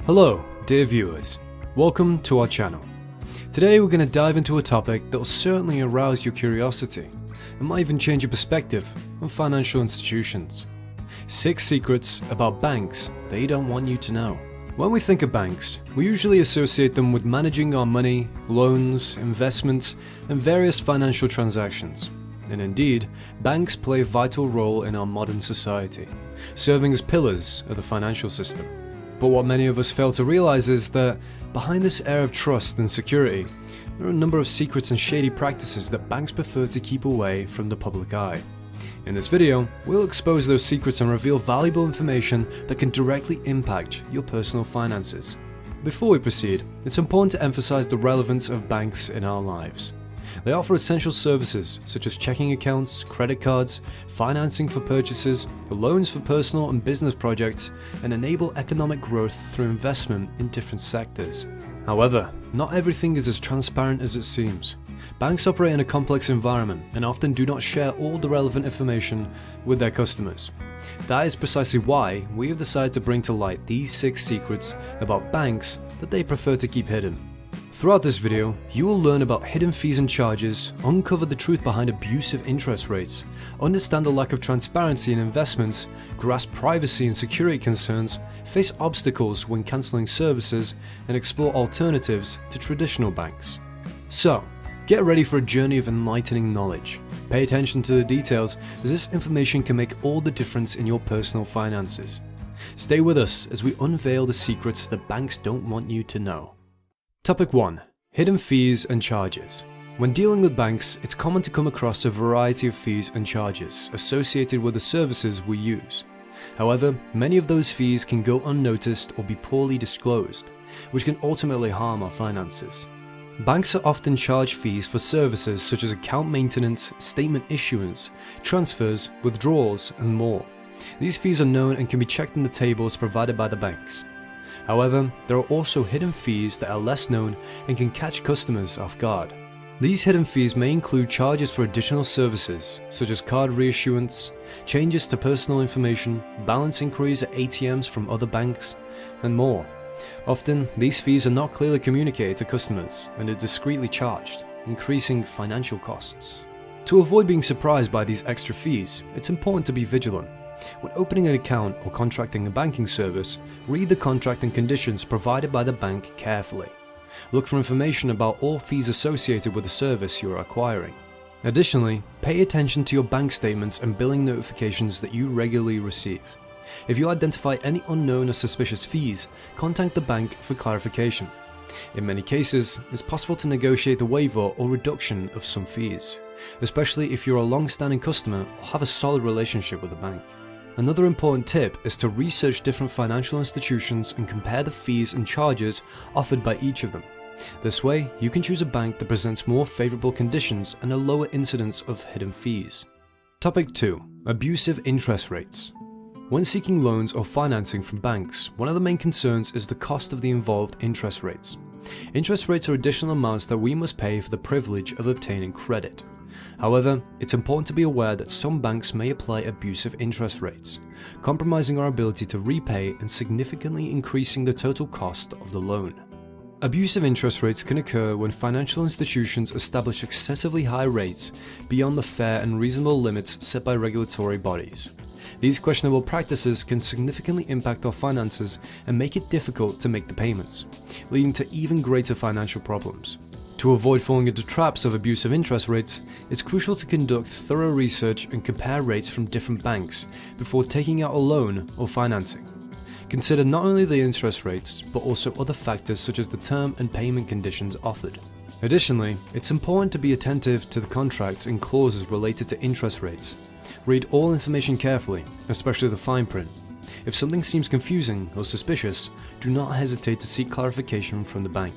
Hello, dear viewers. Welcome to our channel. Today we're going to dive into a topic that will certainly arouse your curiosity and might even change your perspective on financial institutions. 6 secrets about banks they don't want you to know. When we think of banks, we usually associate them with managing our money, loans, investments, and various financial transactions. And indeed, banks play a vital role in our modern society, serving as pillars of the financial system. But what many of us fail to realize is that behind this air of trust and security, there are a number of secrets and shady practices that banks prefer to keep away from the public eye. In this video, we'll expose those secrets and reveal valuable information that can directly impact your personal finances. Before we proceed, it's important to emphasize the relevance of banks in our lives. They offer essential services such as checking accounts, credit cards, financing for purchases, loans for personal and business projects, and enable economic growth through investment in different sectors. However, not everything is as transparent as it seems. Banks operate in a complex environment and often do not share all the relevant information with their customers. That is precisely why we have decided to bring to light these 6 secrets about banks that they prefer to keep hidden. Throughout this video, you will learn about hidden fees and charges, uncover the truth behind abusive interest rates, understand the lack of transparency in investments, grasp privacy and security concerns, face obstacles when cancelling services, and explore alternatives to traditional banks. So, get ready for a journey of enlightening knowledge. Pay attention to the details, as this information can make all the difference in your personal finances. Stay with us as we unveil the secrets that banks don't want you to know. Topic 1. Hidden fees and charges. When dealing with banks, it's common to come across a variety of fees and charges associated with the services we use. However, many of those fees can go unnoticed or be poorly disclosed, which can ultimately harm our finances. Banks are often charged fees for services such as account maintenance, statement issuance, transfers, withdrawals, and more. These fees are known and can be checked in the tables provided by the banks. However, there are also hidden fees that are less known and can catch customers off guard. These hidden fees may include charges for additional services, such as card reissuance, changes to personal information, balance inquiries at ATMs from other banks, and more. Often, these fees are not clearly communicated to customers and are discreetly charged, increasing financial costs. To avoid being surprised by these extra fees, it's important to be vigilant. When opening an account or contracting a banking service, read the contract and conditions provided by the bank carefully. Look for information about all fees associated with the service you are acquiring. Additionally, pay attention to your bank statements and billing notifications that you regularly receive. If you identify any unknown or suspicious fees, contact the bank for clarification. In many cases, it's possible to negotiate a waiver or reduction of some fees, especially if you're a long-standing customer or have a solid relationship with the bank. Another important tip is to research different financial institutions and compare the fees and charges offered by each of them. This way, you can choose a bank that presents more favorable conditions and a lower incidence of hidden fees. Topic 2. Abusive interest rates. When seeking loans or financing from banks, one of the main concerns is the cost of the involved interest rates. Interest rates are additional amounts that we must pay for the privilege of obtaining credit. However, it's important to be aware that some banks may apply abusive interest rates, compromising our ability to repay and significantly increasing the total cost of the loan. Abusive interest rates can occur when financial institutions establish excessively high rates beyond the fair and reasonable limits set by regulatory bodies. These questionable practices can significantly impact our finances and make it difficult to make the payments, leading to even greater financial problems. To avoid falling into traps of abusive interest rates, it's crucial to conduct thorough research and compare rates from different banks before taking out a loan or financing. Consider not only the interest rates, but also other factors such as the term and payment conditions offered. Additionally, it's important to be attentive to the contracts and clauses related to interest rates. Read all information carefully, especially the fine print. If something seems confusing or suspicious, do not hesitate to seek clarification from the bank.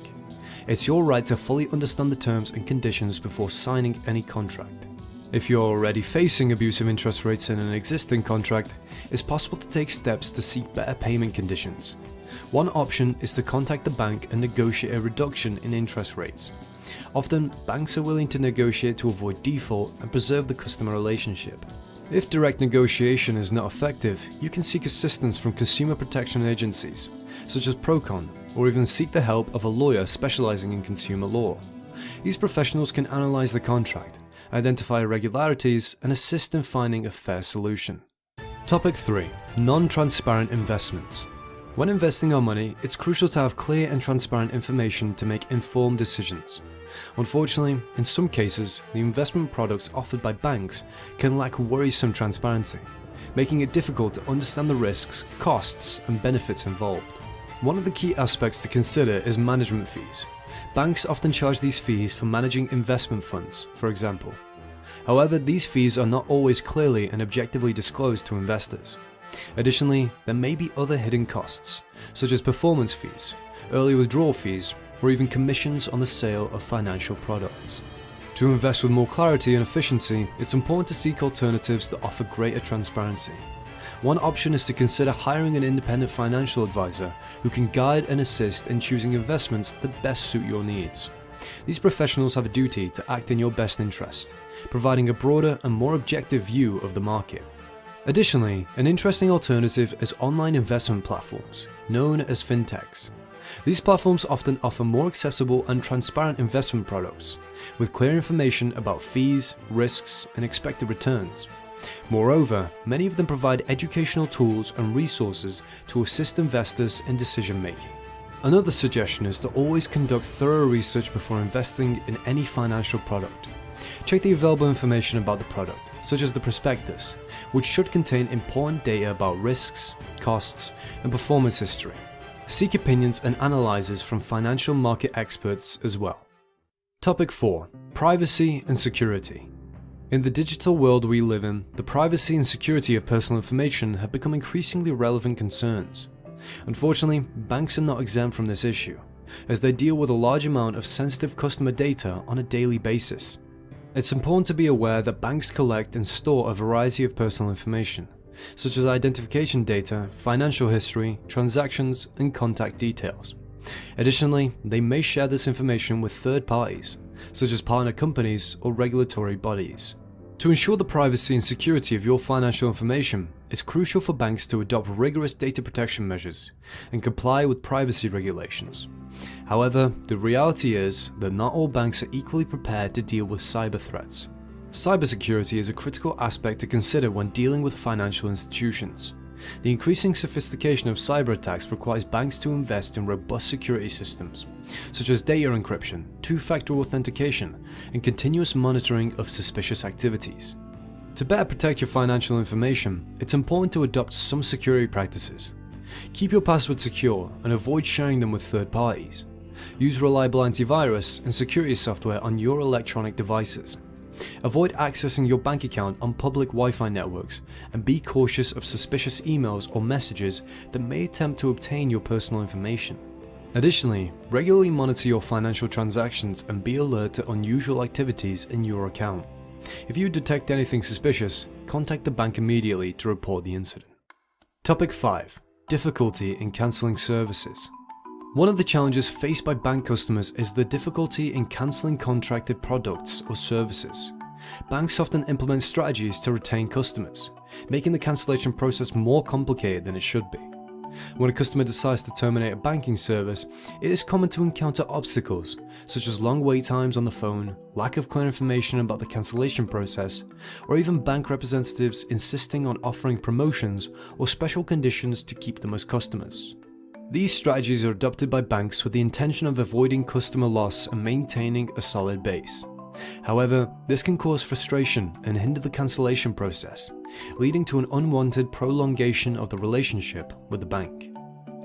It's your right to fully understand the terms and conditions before signing any contract. If you're already facing abusive interest rates in an existing contract, it's possible to take steps to seek better payment conditions. One option is to contact the bank and negotiate a reduction in interest rates. Often, banks are willing to negotiate to avoid default and preserve the customer relationship. If direct negotiation is not effective, you can seek assistance from consumer protection agencies. such as Procon, or even seek the help of a lawyer specializing in consumer law. These professionals can analyze the contract, identify irregularities, and assist in finding a fair solution. Topic 3. Non-transparent investments. When investing our money, it's crucial to have clear and transparent information to make informed decisions. Unfortunately, in some cases, the investment products offered by banks can lack worrisome transparency, making it difficult to understand the risks, costs, and benefits involved. One of the key aspects to consider is management fees. Banks often charge these fees for managing investment funds, for example. However, these fees are not always clearly and objectively disclosed to investors. Additionally, there may be other hidden costs, such as performance fees, early withdrawal fees, or even commissions on the sale of financial products. To invest with more clarity and efficiency, it's important to seek alternatives that offer greater transparency. One option is to consider hiring an independent financial advisor who can guide and assist in choosing investments that best suit your needs. These professionals have a duty to act in your best interest, providing a broader and more objective view of the market. Additionally, an interesting alternative is online investment platforms, known as fintechs. These platforms often offer more accessible and transparent investment products, with clear information about fees, risks, and expected returns. Moreover, many of them provide educational tools and resources to assist investors in decision-making. Another suggestion is to always conduct thorough research before investing in any financial product. Check the available information about the product, such as the prospectus, which should contain important data about risks, costs, and performance history. Seek opinions and analyses from financial market experts as well. Topic 4. Privacy and security. In the digital world we live in, the privacy and security of personal information have become increasingly relevant concerns. Unfortunately, banks are not exempt from this issue, as they deal with a large amount of sensitive customer data on a daily basis. It's important to be aware that banks collect and store a variety of personal information, such as identification data, financial history, transactions, and contact details. Additionally, they may share this information with third parties, such as partner companies or regulatory bodies. To ensure the privacy and security of your financial information, it's crucial for banks to adopt rigorous data protection measures and comply with privacy regulations. However, the reality is that not all banks are equally prepared to deal with cyber threats. Cybersecurity is a critical aspect to consider when dealing with financial institutions. The increasing sophistication of cyber attacks requires banks to invest in robust security systems, such as data encryption, two-factor authentication, and continuous monitoring of suspicious activities. To better protect your financial information, it's important to adopt some security practices. Keep your passwords secure and avoid sharing them with third parties. Use reliable antivirus and security software on your electronic devices. Avoid accessing your bank account on public Wi-Fi networks, and be cautious of suspicious emails or messages that may attempt to obtain your personal information. Additionally, regularly monitor your financial transactions and be alert to unusual activities in your account. If you detect anything suspicious, contact the bank immediately to report the incident. Topic 5. Difficulty in cancelling services. One of the challenges faced by bank customers is the difficulty in cancelling contracted products or services. Banks often implement strategies to retain customers, making the cancellation process more complicated than it should be. When a customer decides to terminate a banking service, it is common to encounter obstacles such as long wait times on the phone, lack of clear information about the cancellation process, or even bank representatives insisting on offering promotions or special conditions to keep them as customers. These strategies are adopted by banks with the intention of avoiding customer loss and maintaining a solid base. However, this can cause frustration and hinder the cancellation process, leading to an unwanted prolongation of the relationship with the bank.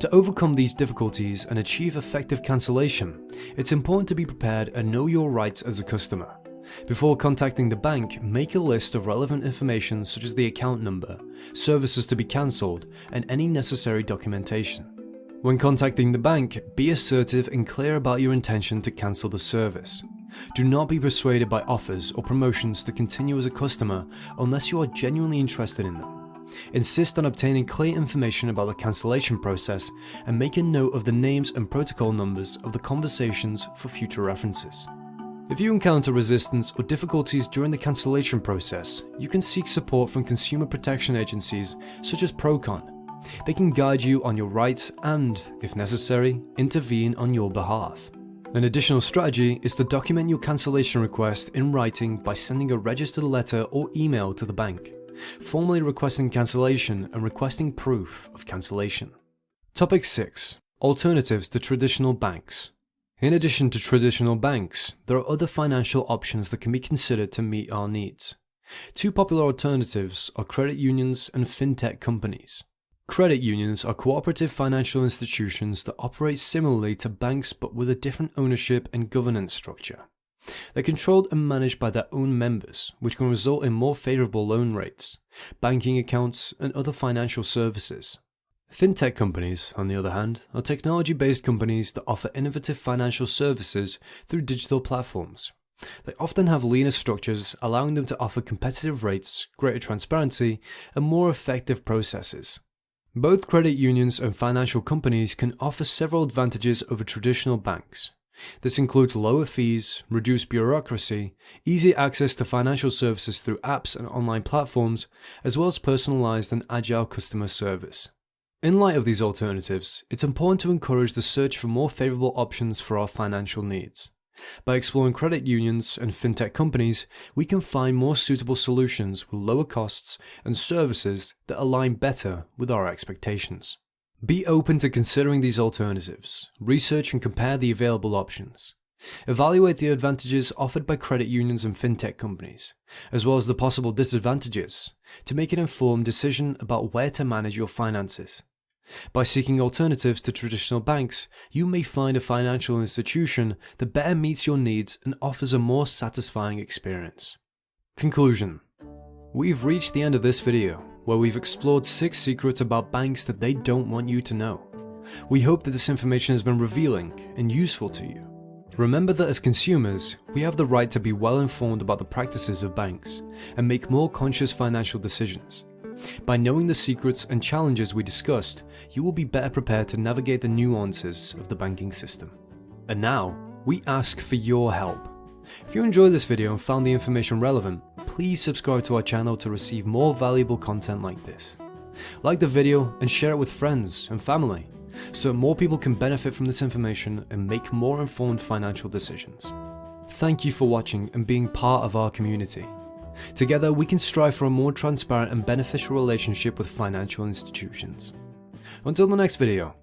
To overcome these difficulties and achieve effective cancellation, it's important to be prepared and know your rights as a customer. Before contacting the bank, make a list of relevant information such as the account number, services to be cancelled, and any necessary documentation. When contacting the bank, be assertive and clear about your intention to cancel the service. Do not be persuaded by offers or promotions to continue as a customer unless you are genuinely interested in them. Insist on obtaining clear information about the cancellation process and make a note of the names and protocol numbers of the conversations for future references. If you encounter resistance or difficulties during the cancellation process, you can seek support from consumer protection agencies such as Procon. They can guide you on your rights and, if necessary, intervene on your behalf. An additional strategy is to document your cancellation request in writing by sending a registered letter or email to the bank, formally requesting cancellation and requesting proof of cancellation. Topic 6. Alternatives to traditional banks. In addition to traditional banks, there are other financial options that can be considered to meet our needs. Two popular alternatives are credit unions and fintech companies. Credit unions are cooperative financial institutions that operate similarly to banks but with a different ownership and governance structure. They're controlled and managed by their own members, which can result in more favorable loan rates, banking accounts, and other financial services. Fintech companies, on the other hand, are technology-based companies that offer innovative financial services through digital platforms. They often have leaner structures, allowing them to offer competitive rates, greater transparency, and more effective processes. Both credit unions and financial companies can offer several advantages over traditional banks. This includes lower fees, reduced bureaucracy, easy access to financial services through apps and online platforms, as well as personalized and agile customer service. In light of these alternatives, it's important to encourage the search for more favorable options for our financial needs. By exploring credit unions and fintech companies, we can find more suitable solutions with lower costs and services that align better with our expectations. Be open to considering these alternatives. Research and compare the available options. Evaluate the advantages offered by credit unions and fintech companies, as well as the possible disadvantages, to make an informed decision about where to manage your finances. By seeking alternatives to traditional banks, you may find a financial institution that better meets your needs and offers a more satisfying experience. Conclusion. We've reached the end of this video, where we've explored 6 secrets about banks that they don't want you to know. We hope that this information has been revealing and useful to you. Remember that as consumers, we have the right to be well informed about the practices of banks and make more conscious financial decisions. By knowing the secrets and challenges we discussed, you will be better prepared to navigate the nuances of the banking system. And now, we ask for your help. If you enjoyed this video and found the information relevant, please subscribe to our channel to receive more valuable content like this. Like the video and share it with friends and family, so that more people can benefit from this information and make more informed financial decisions. Thank you for watching and being part of our community. Together, we can strive for a more transparent and beneficial relationship with financial institutions. Until the next video,